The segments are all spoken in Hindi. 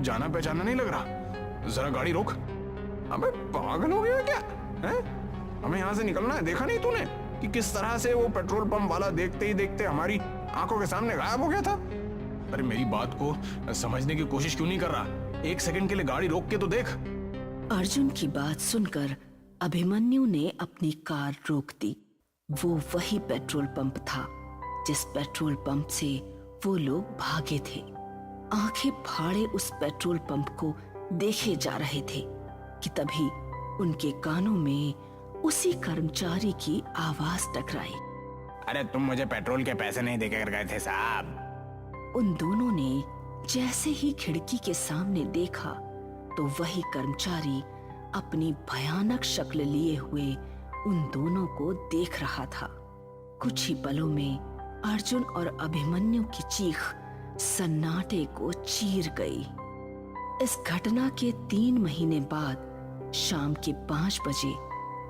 जाना पहचाना नहीं लग रहा। जरा गाड़ी रोक। अबे पागल हो गया क्या है? हमें यहाँ से निकलना है। देखा नहीं तूने कि किस तरह से वो पेट्रोल पंप वाला देखते ही देखते हमारी आंखों के सामने गायब हो गया था? अरे मेरी बात को समझने की कोशिश क्यों नहीं कर रहा? एक सेकंड के लिए गाड़ी रोक के तो देख। अर्जुन की बात सुनकर अभिमन्यु ने अपनी कार रोक दी। वो वही पेट्रोल पंप था जिस पेट्रोल पंप से वो लोग भागे थे। आंखें फाड़े उस पेट्रोल पंप को देखे जा रहे थे कि तभी उनके कानों में उसी कर्मचारी की आवाज टकराई। अरे तुम मुझे पेट्रोल के पैसे नहीं देकर गए थे साहब। उन दोनों ने जैसे ही खिड़की के सामने देखा तो वही कर्मचारी अपनी भयानक शक्ल लिए हुए उन दोनों को देख रहा था। कुछ ही पलों में अर्जुन और अभिमन्यु की चीख सन्नाटे को चीर गई। इस घटना के 3 महीने बाद शाम के 5 बजे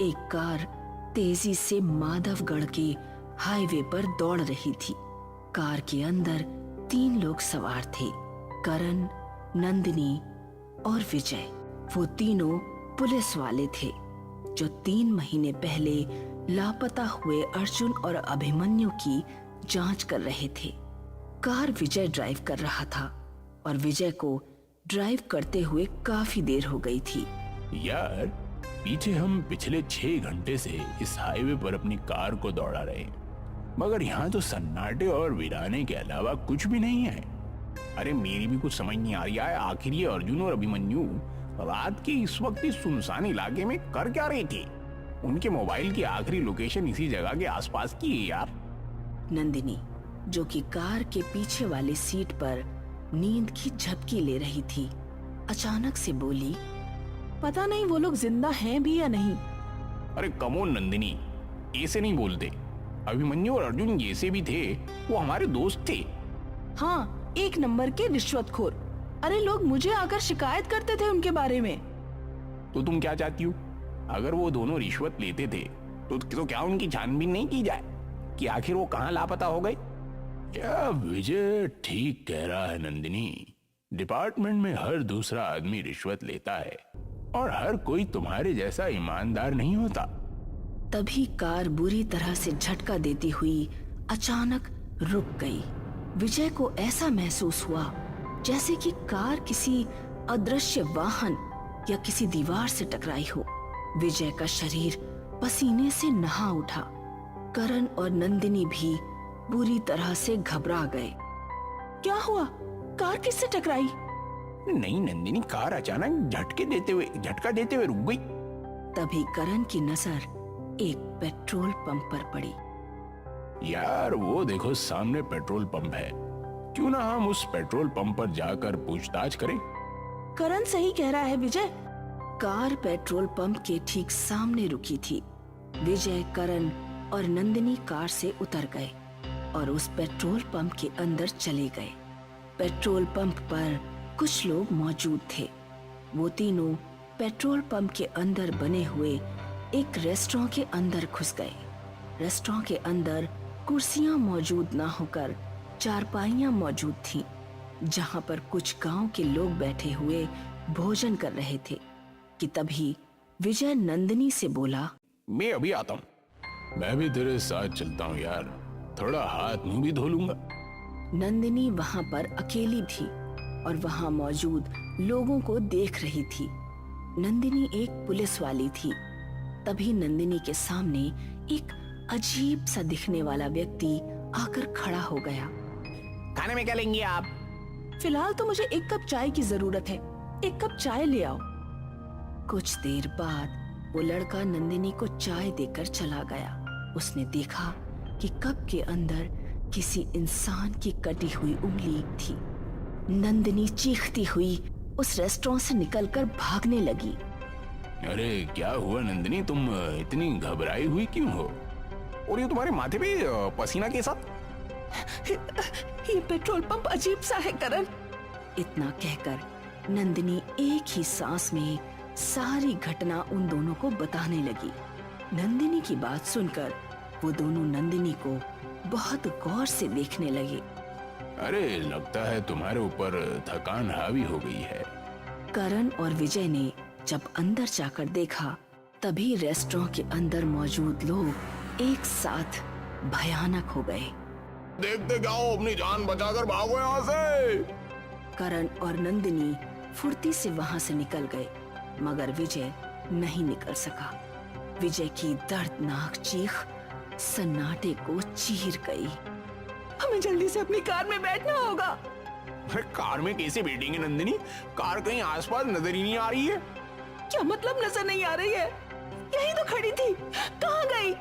एक कार तेजी से माधवगढ़ के हाईवे पर दौड़ रही थी। कार के अंदर 3 लोग सवार थे, करण, नंदिनी और विजय। वो तीनों पुलिस वाले थे जो 3 महीने पहले लापता हुए अर्जुन और अभिमन्यु की जांच कर रहे थे। कार विजय ड्राइव कर रहा था और विजय को ड्राइव करते हुए काफी देर हो गई थी। यार पीछे हम पिछले 6 घंटे से इस हाईवे पर अपनी कार को दौड़ा रहे हैं, मगर यहाँ तो सन्नाटे और वीराने के अलावा कुछ भी नहीं है। अरे मेरी भी कुछ समझ नहीं आ रही है। आखिर ये अर्जुन और अभिमन्यु रात के इस वक्त इस सुनसान इलाके में कर क्या रहे थे? उनके मोबाइल की आखिरी लोकेशन इसी जगह के आसपास की है यार। नंदिनी जो कि कार के पीछे वाली सीट पर नींद की झपकी ले रही थी, अचानक से बोली, पता नहीं वो लोग जिंदा हैं भी या नहीं। अरे कमोन नंदिनी, ऐसे नहीं बोलते। अभिमन्यु और अर्जुन जैसे भी थे, वो हमारे दोस्त थे। हाँ, 1 नंबर के रिश्वतखोर। अरे लोग मुझे आकर शिकायत करते थे उनके बारे में। तो तुम क्या चाहती हो? अगर वो दोनों रिश्वत लेते थे तो क्या उनकी छानबीन नहीं की जाए कि आखिर वो कहाँ लापता हो गए? क्या विजय ठीक कह रहा है नंदिनी। डिपार्टमेंट में हर दूसरा आदमी रिश्वत लेता है और हर कोई तुम्हारे जैसा ईमानदार नहीं होता। तभी कार बुरी तरह से झटका देती हुई अचानक रुक गई। विजय को ऐसा महसूस हुआ जैसे कि कार किसी अदृश्य वाहन या किसी दीवार से टकराई हो। विजय का शरीर पसीने से नहा उठा। करण और नंदिनी भी बुरी तरह से घबरा गए। क्या हुआ? कार किससे टकराई? नहीं नंदिनी, कार अचानक झटका देते हुए रुक गई। तभी करण की नजर एक पेट्रोल पंप पर पड़ी। यार वो देखो सामने पेट्रोल पंप है, क्यों ना हम उस पेट्रोल पंप पर जाकर पूछताछ करें। करण सही कह रहा है विजय। कार पेट्रोल पंप के ठीक सामने रुकी थी। विजय, करण और नंदिनी कार से उतर गए और उस पेट्रोल पंप के अंदर चले गए। पेट्रोल पंप पर कुछ लोग मौजूद थे। वो तीनों पेट्रोल पंप के अंदर बने हुए एक रेस्टोरेंट के अंदर घुस गए। रेस्टोरेंट के अंदर कुर्सियां मौजूद ना होकर चारपाइयां मौजूद थीं, जहां पर कुछ गांव के लोग बैठे हुए भोजन कर रहे थे कि तभी विजय नंदिनी से बोला, मैं अभी आता हूँ। मैं भी तेरे साथ चलता हूँ यार, थोड़ा हाथ मुंह भी धो लूंगा। नंदिनी वहां पर अकेली थी और वहां मौजूद लोगों को देख रही थी। नंदिनी एक पुलिस वाली थी। तभी नंदिनी के सामने एक अजीब सा दिखने वाला व्यक्ति आकर खड़ा हो गया। खाने में क्या लेंगे आप? फिलहाल तो मुझे 1 कप चाय की जरूरत है। 1 कप चाय ले आओ। कुछ देर बाद वो लड़का नंदिनी को चाय देकर चला गया। उसने देखा कि कप के अंदर किसी इंसान की कटी हुई उंगली थी। नंदिनी चीखती हुई उस रेस्टोरेंट से निकलकर भागने लगी। अरे क्या हुआ नंदिनी, तुम इतनी घबराई हुई क्यों हो? और ये तुम्हारे माथे पे पसीना के साथ? ये पेट्रोल पंप अजीब सा है करण। इतना कहकर नंदिनी एक ही सांस में सारी घटना उन दोनों को बताने लगी। नंदिनी की बात सुनकर वो दोनों नंदिनी को बहुत गौर से देखने लगे। अरे लगता है तुम्हारे ऊपर थकान हावी हो गई है। करण और विजय ने जब अंदर जाकर देखा तभी रेस्टोरेंट के अंदर मौजूद लोग एक साथ भयानक हो गए। देखते जाओ, अपनी जान बचाकर भागो यहाँ से। करण और नंदिनी फुर्ती से वहां से निकल गए, मगर विजय नहीं निकल सका। विजय की दर्दनाक चीख सन्नाटे को चीर गई। हमें जल्दी से अपनी कार में बैठना होगा। अरे कार में कैसे बैठेंगे नंदिनी? कार कहीं आसपास नजर ही नहीं आ रही है। क्या मतलब नजर नहीं आ रही है? यही तो खड़ी थी, कहाँ गई?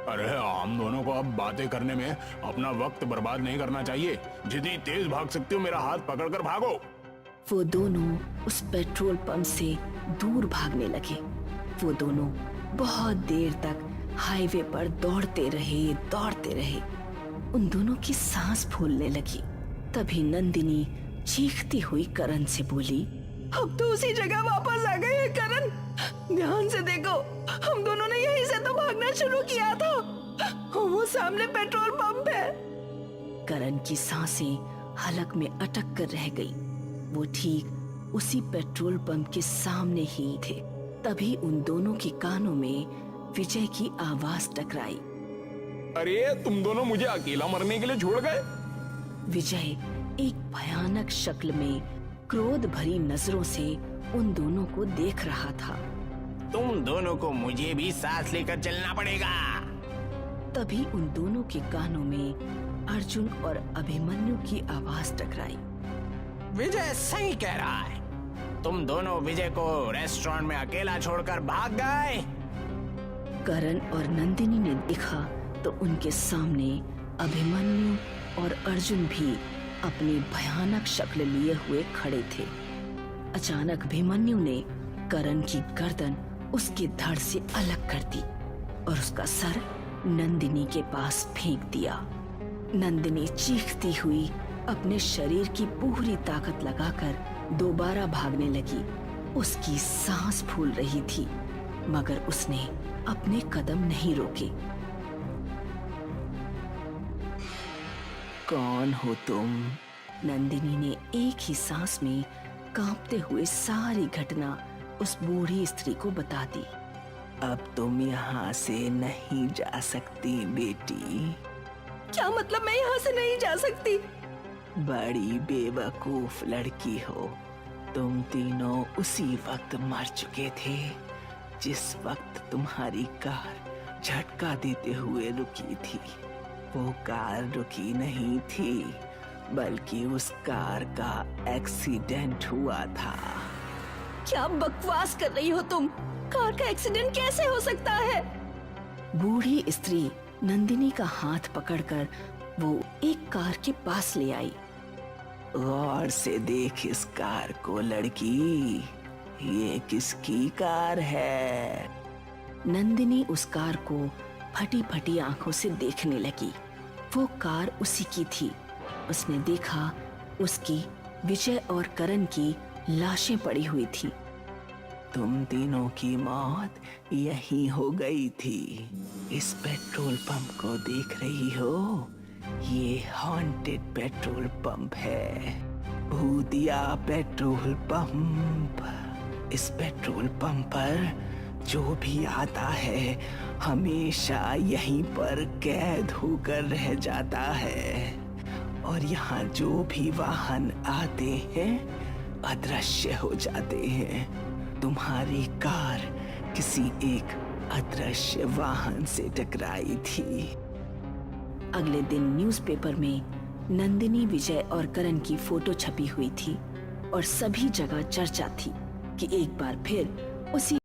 अरे हम दोनों को अब बातें करने में अपना वक्त बर्बाद नहीं करना चाहिए। जितनी तेज भाग सकते हो मेरा हाथ पकड़कर भागो। वो दोनों उस पेट्रोल पंप से दूर भागने लगे। वो दोनों बहुत देर तक हाईवे पर दौड़ते रहे। उन दोनों की सांस फूलने लगी। तभी नंदिनी चीखती हुई करण से बोली, अब तो उसी जगह वापस आ गए हैं करण। ध्यान से देखो, हम दोनों ने यहीं से तो भागना शुरू किया था। वो सामने पेट्रोल पंप है। करण की सांसें हलक में अटक कर रह गई। वो ठीक उसी पेट्रोल पंप के सामने ही थे। तभी उन दोनों के कानों में विजय की आवाज टकराई। अरे तुम दोनों मुझे अकेला मरने के लिए छोड़ गए? विजय एक भयानक शक्ल में क्रोध भरी नजरों से उन दोनों को देख रहा था। तुम दोनों को मुझे भी साथ लेकर चलना पड़ेगा। तभी उन दोनों के कानों में अर्जुन और अभिमन्यु की आवाज टकराई। विजय सही कह रहा है, तुम दोनों विजय को रेस्टोरेंट में अकेला छोड़कर भाग गए। करण और नंदिनी ने देखा तो उनके सामने अभिमन्यु और अर्जुन भी अपनी भयानक शक्ल लिए हुए खड़े थे। अचानक अभिमन्यु ने करण की गर्दन उसके धड़ से अलग कर दी और उसका सर नंदिनी के पास फेंक दिया। नंदिनी चीखती हुई अपने शरीर की पूरी ताकत लगाकर दोबारा भागने लगी। उसकी सांस फूल रही थी, मगर उसने अपने कदम नहीं रोके। कौन हो तुम? नंदिनी ने एक ही सांस में कांपते हुए सारी घटना उस बूढ़ी स्त्री को बता दी। अब तुम यहाँ से नहीं जा सकती बेटी। क्या मतलब मैं यहाँ से नहीं जा सकती? बड़ी बेवकूफ लड़की हो। तुम तीनों उसी वक्त मर चुके थे जिस वक्त तुम्हारी कार झटका देते हुए रुकी थी। वो कार रुकी नहीं थी, बल्कि उस कार का एक्सीडेंट हुआ था। क्या बकवास कर रही हो तुम? कार का एक्सीडेंट कैसे हो सकता है? बूढ़ी स्त्री नंदिनी का हाथ पकड़कर वो एक कार के पास ले आई। गौर से देख इस कार को लड़की, ये किसकी कार है? नंदिनी उस कार को फटी फटी आंखों से देखने लगी। वो कार उसी की थी। उसने देखा उसकी विजय और करण की लाशें पड़ी हुई थी। तुम तीनों की मौत यहीं हो गई थी। इस पेट्रोल पंप को देख रही हो? ये हॉन्टेड पेट्रोल पंप है, भूतिया पेट्रोल पंप। इस पेट्रोल पंप पर जो भी आता है हमेशा यहीं पर कैद होकर रह जाता है, और यहाँ जो भी वाहन आते हैं अदृश्य हो जाते हैं। तुम्हारी कार किसी एक अदृश्य वाहन से टकराई थी। अगले दिन न्यूज़पेपर में नंदिनी, विजय और करण की फोटो छपी हुई थी और सभी जगह चर्चा थी कि एक बार फिर उसी